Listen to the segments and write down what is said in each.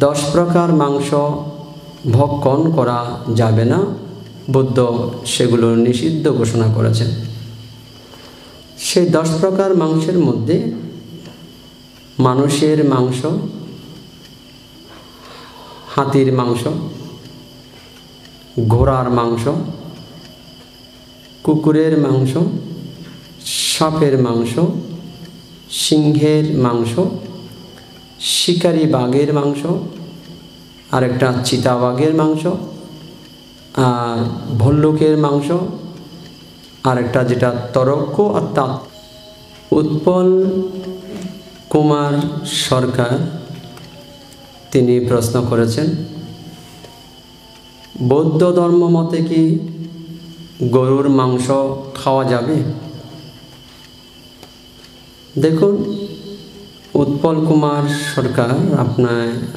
10 প্রকার মাংস ভক্ষণ করা যাবে না, বুদ্ধ সেগুলো নিষিদ্ধ ঘোষণা করেছেন। সেই 10 প্রকার মাংসের মধ্যে মানুষের মাংস, হাতির মাংস, ঘোড়ার মাংস, কুকুরের মাংস, সাপের মাংস, সিংহের মাংস, শিকারি বাঘের মাংস, আরেকটা চিতাবাঘের মাংস, আর ভল্লুকের মাংস, আরেকটা যেটা তরক্ষ অর্থাৎ উৎপল কুমার সরকার তিনি প্রশ্ন করেছেন, বৌদ্ধ ধর্ম মতে কি গরুর মাংস খাওয়া যাবে? দেখুন উৎপল কুমার সরকার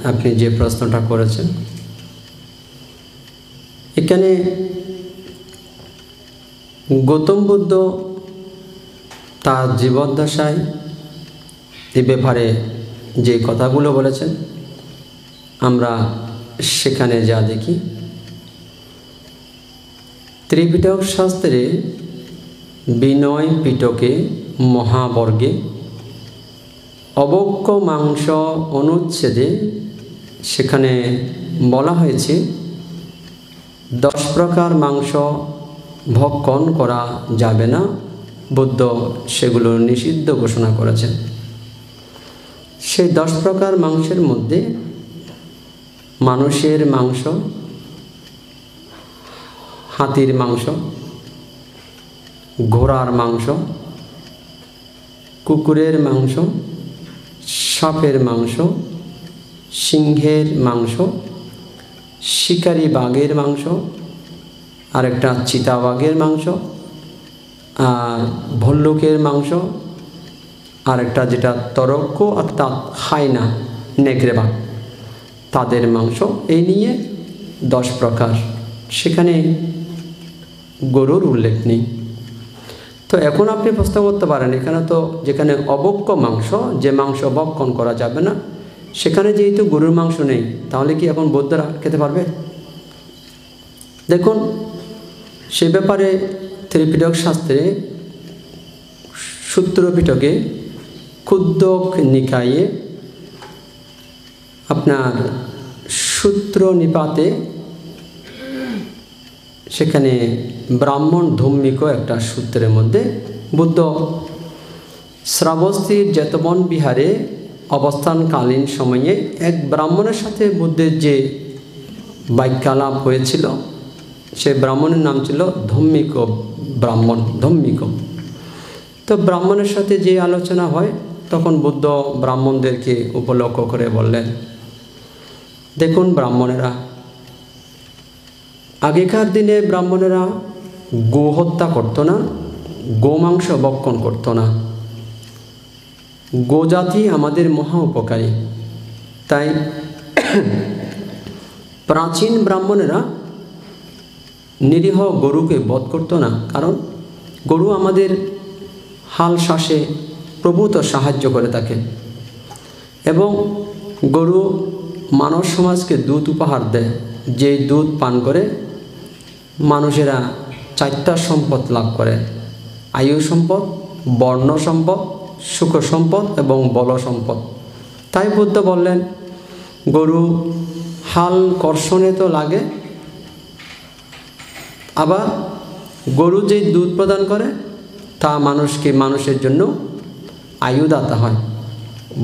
আপনি যে প্রশ্নটা করেছেন, এখানে গৌতম বুদ্ধ তার জীবদ্দশায় এ ব্যাপারে যে কথাগুলো বলেছেন আমরা সেখানে যা দেখি, ত্রিপিটক শাস্ত্রে বিনয় পিটকে মহাবর্গে অবক্ষ মাংস অনুচ্ছেদে সেখানে বলা হয়েছে 10 প্রকার মাংস ভক্ষণ করা যাবে না, বুদ্ধ সেগুলো নিষিদ্ধ ঘোষণা করেছেন। সেই 10 প্রকার মাংসের মধ্যে মানুষের মাংস, হাতির মাংস, ঘোড়ার মাংস, কুকুরের মাংস, সাপের মাংস, সিংহের মাংস, শিকারি বাঘের মাংস, আরেকটা চিতাবাঘের মাংস, আর ভল্লুকের মাংস, আরেকটা যেটা তরক্ষ অর্থাৎ হায়না নেকড়ে বাঘ তাদের মাংস, এই নিয়ে 10 প্রকার। সেখানে গরুর উল্লেখ নেই। তো এখন আপনি প্রশ্ন করতে পারেন, এখানে তো যেখানে অবক্ষ মাংস, যে মাংস ভক্ষণ করা যাবে না, সেখানে যেহেতু গরুর মাংস নেই, তাহলে কি এখন বৌদ্ধরা খেতে পারবে? দেখুন সে ব্যাপারে ত্রিপিটক শাস্ত্রে সূত্র পিটকে ক্ষুদ্রক নিকায়ে আপনার সূত্র নিপাতে সেখানে ব্রাহ্মণ ধম্মিক একটা সূত্রের মধ্যে বুদ্ধ শ্রাবস্তীর জেতবন বিহারে অবস্থানকালীন সময়ে এক ব্রাহ্মণের সাথে বুদ্ধের যে বাক্যালাপ হয়েছিল, সে ব্রাহ্মণের নাম ছিল ধম্মিক ব্রাহ্মণ, ধম্মিক। তো ব্রাহ্মণের সাথে যে আলোচনা হয় তখন বুদ্ধ ব্রাহ্মণদেরকে উপলক্ষ করে বললেন, দেখুন ব্রাহ্মণেরা, আগেকার দিনে ব্রাহ্মণেরা গো হত্যা করতো না, গোমাংস ভক্ষণ করতো না। গোজাতি আমাদের মহা উপকারী, তাই প্রাচীন ব্রাহ্মণেরা নিরীহ গরুকে বধ করতো না, কারণ গরু আমাদের হাল শ্বাসে প্রভূত সাহায্য করে থাকে এবং গরু মানব সমাজকে দুধ উপহার দেয়, যে দুধ পান করে মানুষেরা 4টা সম্পদ লাভ করে, আয়ু সম্পদ, বর্ণ সম্পদ, সুখ সম্পদ এবং বল সম্পদ। তাই বুদ্ধ বললেন, গরু হাল কর্ষণে তো লাগে, আবার গরু যেই দুধ প্রদান করে তা মানুষের জন্য আয়ুদাতা হয়,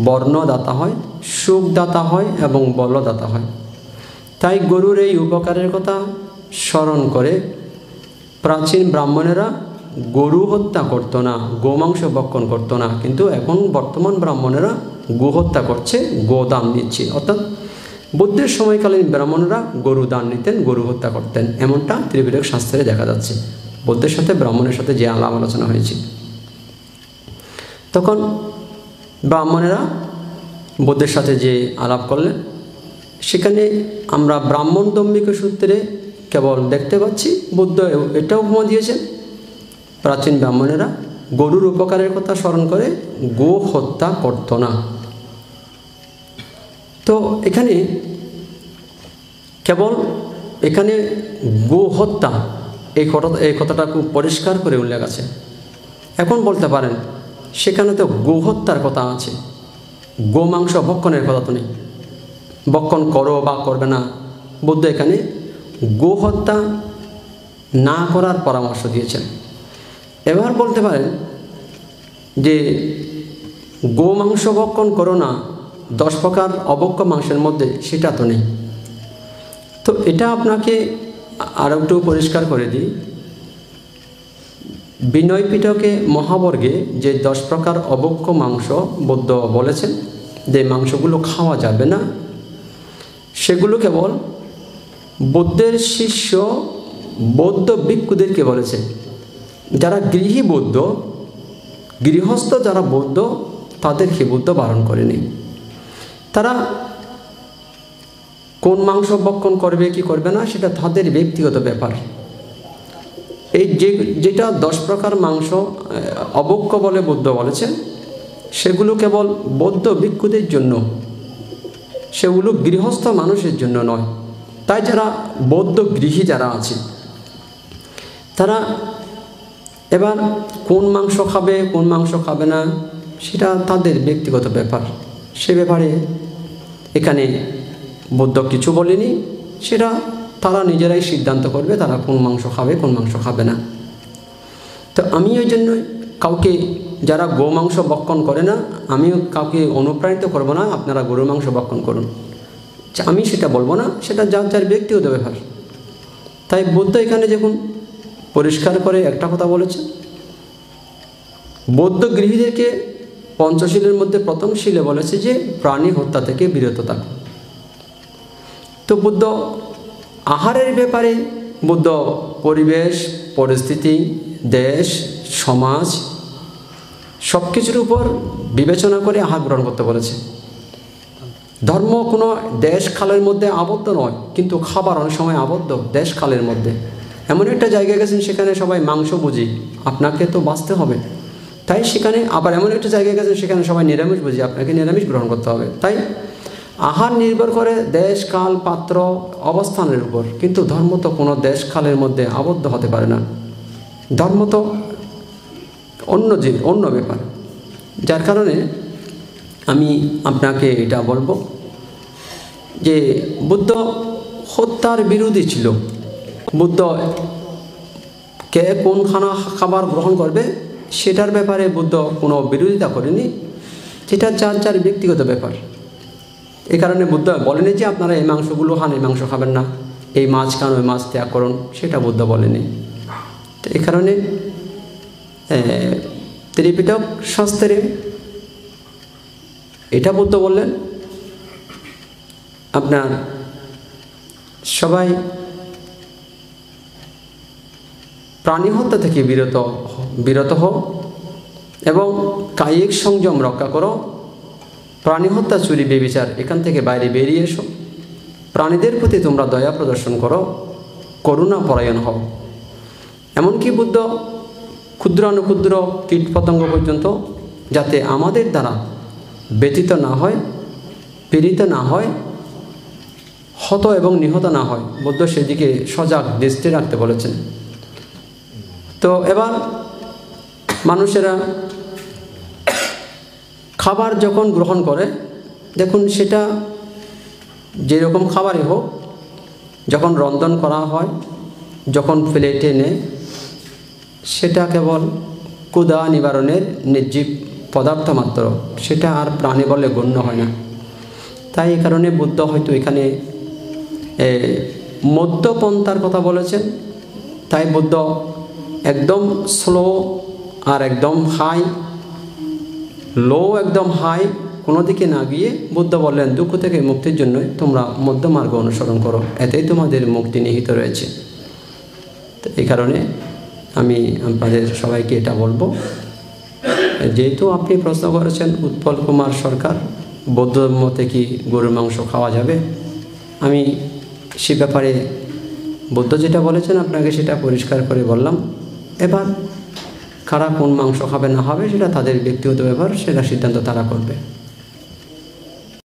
বর্ণদাতা হয়, সুখদাতা হয় এবং বলদাতা হয়। তাই গরুর এই উপকারের কথা স্মরণ করে প্রাচীন ব্রাহ্মণেরা গরু হত্যা করতো না, গোমাংস ভক্ষণ করতো না, কিন্তু এখন বর্তমান ব্রাহ্মণেরা গো হত্যা করছে, গোদান নিচ্ছে। অর্থাৎ বুদ্ধের সময়কালীন ব্রাহ্মণরা গরু দান নিতেন, গরু হত্যা করতেন, এমনটা ত্রিপিটক শাস্ত্রে দেখা যাচ্ছে। বুদ্ধের সাথে ব্রাহ্মণের সাথে যে আলাপ আলোচনা হয়েছে, তখন ব্রাহ্মণেরা বুদ্ধের সাথে যে আলাপ করলেন, সেখানে আমরা ব্রাহ্মণ দম্মিক সূত্রে কেবল দেখতে পাচ্ছি বুদ্ধ এটাও উপমা দিয়েছেন, প্রাচীন ব্রাহ্মণেরা গরুর উপকারের কথা স্মরণ করে গো হত্যা করত না। তো এখানে কেবল এখানে গো হত্যা এই কথাটা খুব পরিষ্কার করে উল্লেখ আছে। এখন বলতে পারেন সেখানে তো গো হত্যার কথা আছে, গো মাংস ভক্ষণের কথা তো নেই, ভক্ষণ করো বা করবে না। বুদ্ধ এখানে গো হত্যা না করার পরামর্শ দিয়েছেন। এবার বলতে পারেন যে গো মাংস ভক্ষণ করো না 10 প্রকার অভক্ষ্য মাংসের মধ্যে, সেটা তো নেই। তো এটা আপনাকে আরও একটু পরিষ্কার করে দিই। বিনয় পিটকে মহাবর্গে যে 10 প্রকার অভক্ষ্য মাংস বুদ্ধ বলেছেন যে মাংসগুলো খাওয়া যাবে না, সেগুলো কেবল বুদ্ধের শিষ্য বৌদ্ধ ভিক্ষুদেরকে বলেছে। যারা গৃহী বৌদ্ধ, গৃহস্থ যারা বৌদ্ধ, তাদেরকে বুদ্ধ বারণ করেনি। তারা কোন মাংস ভক্ষণ করবে কি করবে না সেটা তাদের ব্যক্তিগত ব্যাপার। এই যেটা 10 প্রকার মাংস অভক্ষ্য বলে বুদ্ধ বলেছেন, সেগুলো কেবল বৌদ্ধ ভিক্ষুদের জন্য, সেগুলো গৃহস্থ মানুষের জন্য নয়। তাই যারা বৌদ্ধ গৃহী যারা আছে তারা এবার কোন মাংস খাবে কোন মাংস খাবে না সেটা তাদের ব্যক্তিগত ব্যাপার। সে ব্যাপারে এখানে বুদ্ধ কিছু বলেনি, সেটা তারা নিজেরাই সিদ্ধান্ত করবে তারা কোন মাংস খাবে কোন মাংস খাবে না। তো আমি ওই জন্য কাউকে যারা গো মাংস ভক্ষণ করে না, আমিও কাউকে অনুপ্রাণিত করব না আপনারা গরুর মাংস ভক্ষণ করুন, আমি সেটা বলবো না, সেটা যার যার ব্যক্তিগত ব্যাপার। তাই বুদ্ধ এখানে যখন পরিষ্কার করে একটা কথা বলেছে, বৌদ্ধ গৃহীদেরকে পঞ্চশীলের মধ্যে প্রথম শীলে বলেছে যে প্রাণী হত্যা থেকে বিরত থাকো। তো বুদ্ধ আহারের ব্যাপারে বুদ্ধ পরিবেশ, পরিস্থিতি, দেশ, সমাজ সব কিছুর উপর বিবেচনা করে আহার গ্রহণ করতে বলেছে। ধর্ম কোনো দেশ কালের মধ্যে আবদ্ধ নয়, কিন্তু খাবার অনেক সময় আবদ্ধ দেশ কালের মধ্যে। এমন একটা জায়গায় গেছেন সেখানে সবাই মাংস বুঝি, আপনাকে তো বাঁচতে হবে, তাই সেখানে আবার এমন একটা জায়গায় গেছেন সেখানে সবাই নিরামিষ বুঝি, আপনাকে নিরামিষ গ্রহণ করতে হবে। তাই আহার নির্ভর করে দেশ, কাল, পাত্র, অবস্থানের উপর, কিন্তু ধর্ম তো কোনো দেশ কালের মধ্যে আবদ্ধ হতে পারে না। ধর্ম তো অন্য ব্যাপার। যার কারণে আমি আপনাকে এটা বলবো যে বুদ্ধ হত্যার বিরোধী ছিল। বুদ্ধ কে কোন খাবার গ্রহণ করবে সেটার ব্যাপারে বুদ্ধ কোনো বিরোধিতা করেনি, সেটা যার যার ব্যক্তিগত ব্যাপার। এই কারণে বুদ্ধ বলেনি যে আপনারা এই মাংসগুলো খান, এই মাংস খাবেন না, এই মাছ খান, ওই মাছ ত্যাগ করুন, সেটা বুদ্ধ বলেনি। তো এই কারণে ত্রিপিটক শাস্ত্রে এটা বুদ্ধ বললেন আপনার সবাই প্রাণী হত্যা থেকে বিরত হও এবং কায়িক সংযম রক্ষা করো। প্রাণী হত্যা, চুরি, বেবিচার এখান থেকে বাইরে বেরিয়ে এসো। প্রাণীদের প্রতি তোমরা দয়া প্রদর্শন করো, করুণা পরায়ণ হও। এমনকি বুদ্ধ ক্ষুদ্রানুক্ষুদ্র কীট পতঙ্গ পর্যন্ত যাতে আমাদের দ্বারা ব্যতীত না হয়, পীড়িত না হয়, হত এবং নিহত না হয়, বুদ্ধ সেদিকে সজাগ দৃষ্টি রাখতে বলেছেন। তো এবার মানুষেরা খাবার যখন গ্রহণ করে, দেখুন সেটা যেরকম খাবারই হোক, যখন রন্ধন করা হয়, যখন প্লেটে নেয়, সেটা কেবল ক্ষুধা নিবারণের নির্জীব পদার্থ মাত্র, সেটা আর প্রাণী বলে গণ্য হয় না। তাই এই কারণে বুদ্ধ হয়তো এখানে মধ্যপন্থার কথা বলেছেন। তাই বুদ্ধ একদম স্লো আর একদম হাই, লো একদম হাই কোনো দিকে না গিয়ে বুদ্ধ বললেন দুঃখ থেকে মুক্তির জন্য তোমরা মধ্যমার্গ অনুসরণ করো, এতেই তোমাদের মুক্তি নিহিত রয়েছে। তো এই কারণে আমি আপনাদের সবাইকে এটা বলবো, যেহেতু আপনি প্রশ্ন করেছেন উৎপল কুমার সরকার বৌদ্ধ ধর্মতে কি গরুর মাংস খাওয়া যাবে, আমি সে ব্যাপারে বুদ্ধ যেটা বলেছেন আপনাকে সেটা পরিষ্কার করে বললাম। এবার কারা কোন মাংস খাবে না হবে সেটা তাদের ব্যক্তিগত ব্যাপার, সেটা সিদ্ধান্ত তারা করবে।